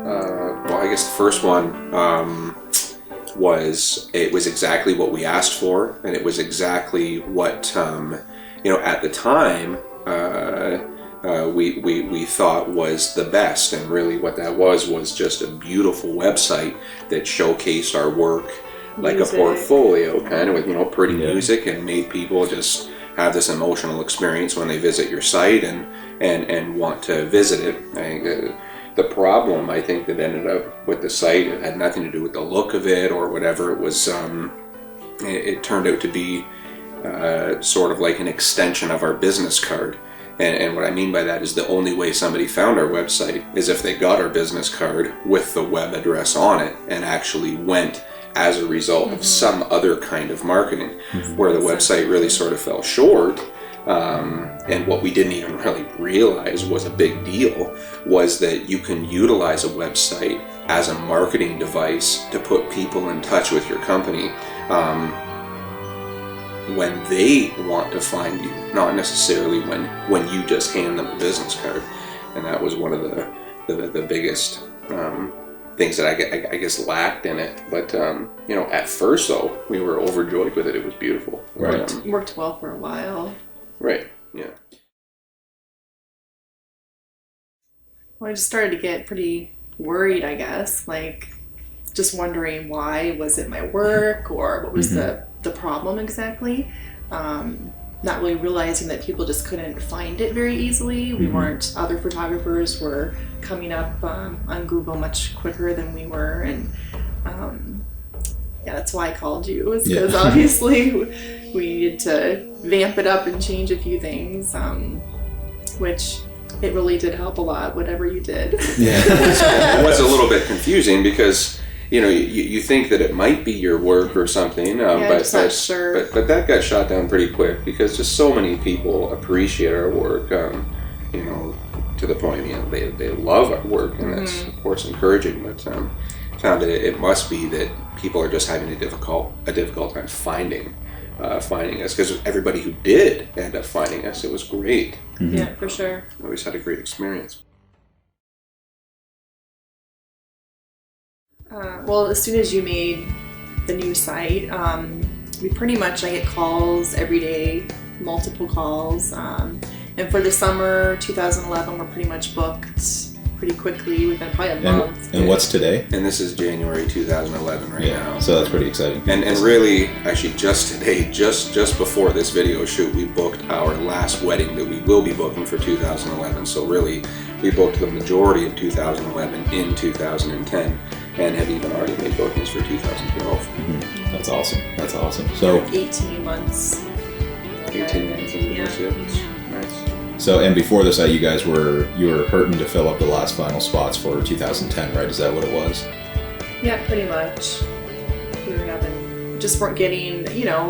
Well, I guess the first one was exactly what we asked for, and it was exactly what at the time we thought was the best. And really, what that was just a beautiful website that showcased our work like music. A portfolio, kind of with pretty music, and made people just have this emotional experience when they visit your site and want to visit it. I think the problem, I think, that ended up with the site, it had nothing to do with the look of it or whatever. It was it turned out to be sort of like an extension of our business card. And what I mean by that is the only way somebody found our website is if they got our business card with the web address on it and actually went as a result of some other kind of marketing, where the website really sort of fell short. And what we didn't even really realize was a big deal was that you can utilize a website as a marketing device to put people in touch with your company when they want to find you, not necessarily when you just hand them a business card. And that was one of the biggest things that I guess lacked in it. But at first though, we were overjoyed with it. It was beautiful. Right. Worked well for a while. Right. Yeah. Well, I just started to get pretty worried, I guess, like just wondering why was it my work or what was the problem exactly. Not really realizing that people just couldn't find it very easily. We weren't, other photographers were coming up on Google much quicker than we were, and that's why I called you, was because obviously we needed to vamp it up and change a few things, which it really did help a lot, whatever you did. Yeah, it was a little bit confusing because you think that it might be your work or something, but that got shot down pretty quick because just so many people appreciate our work, to the point they love our work, and that's of course encouraging. But found that it must be that people are just having a difficult time finding us, because everybody who did end up finding us, it was great. Yeah, for sure. Always had a great experience. Well, as soon as you made the new site, we pretty much, I get calls every day, multiple calls. And for the summer 2011, we're pretty much booked pretty quickly, within probably a month. And what's today? And this is January 2011 right now. So that's pretty exciting. And really, actually just today, just before this video shoot, we booked our last wedding that we will be booking for 2011. So really, we booked the majority of 2011 in 2010. And have even already made bookings for 2012. That's awesome. That's awesome. So 18 months. 18 months in the nice. So, and before the site, you were hurting to fill up the last final spots for 2010, right? Is that what it was? Yeah, pretty much. We weren't getting,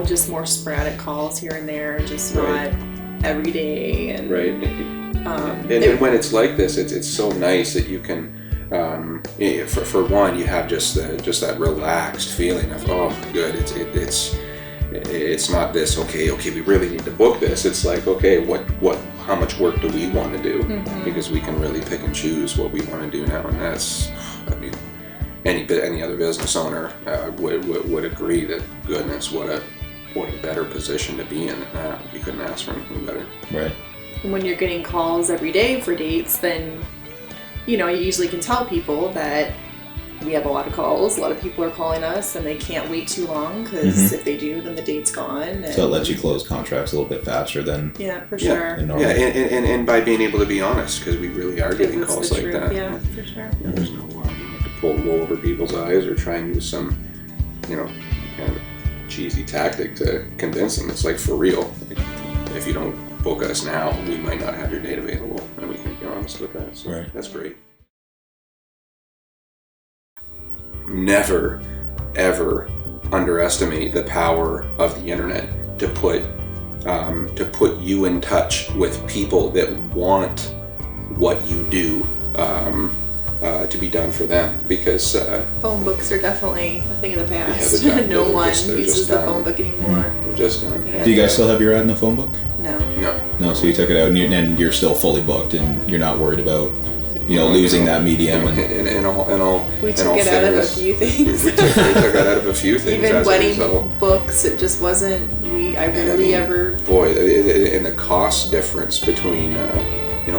just more sporadic calls here and there, just not every day. And, right. And when it's like this, it's so nice that you can. For one, you have just that relaxed feeling of, oh, good. It's not this. Okay. We really need to book this. It's like, okay, how much work do we want to do? Because we can really pick and choose what we want to do now, and that's, any other business owner would agree that, goodness, what a better position to be in. You couldn't ask for anything better. Right. And when you're getting calls every day for dates, then you usually can tell people that we have a lot of calls. A lot of people are calling us, and they can't wait too long, because if they do, then the date's gone. And so it lets you close contracts a little bit faster than for sure. Yeah, and by being able to be honest, because we really are getting calls like that. Yeah, for sure. There's no to pull the wool over people's eyes or try and use some, kind of cheesy tactic to convince them. It's like, for real. If you don't book us now, we might not have your date available, and we can be honest with that. So that's great. Never, ever underestimate the power of the internet to put you in touch with people that want what you do to be done for them, because phone books are definitely a thing of the past. Yeah, no one uses the phone book anymore. They're just done. Yeah. Do you guys still have your ad in the phone book? No. No, so you took it out, and you're still fully booked, and you're not worried about losing that medium. And all. We took it out of a few things. we took it out of a few things. Even as wedding a result. books, it just wasn't. Boy, and the cost difference between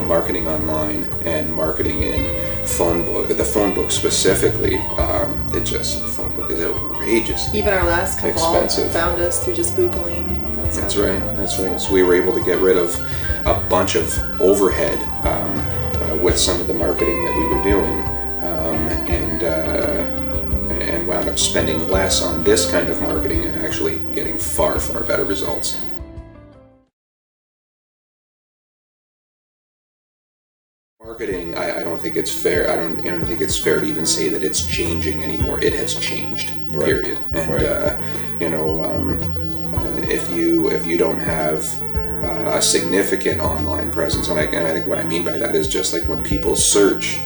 marketing online and marketing in phone book. The phone book specifically, the phone book is outrageous. Even our last couple expensive. Found us through just Googling. That's right. So we were able to get rid of a bunch of overhead with some of the marketing that we were doing, and wound up spending less on this kind of marketing and actually getting far, far better results. Marketing, I don't think it's fair. I don't think it's fair to even say that it's changing anymore. It has changed, period. And if you don't have a significant online presence, and I think what I mean by that is just like when people search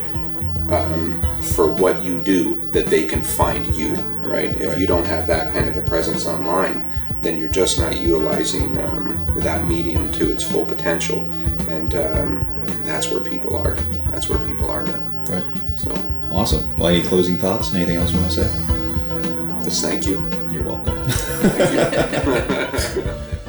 for what you do, that they can find you, right? If you don't have that kind of a presence online, then you're just not utilizing that medium to its full potential, and that's where people are. That's where people are now. Right. So awesome. Well, any closing thoughts? Anything else you want to say? just thank you. You're welcome. Thank you.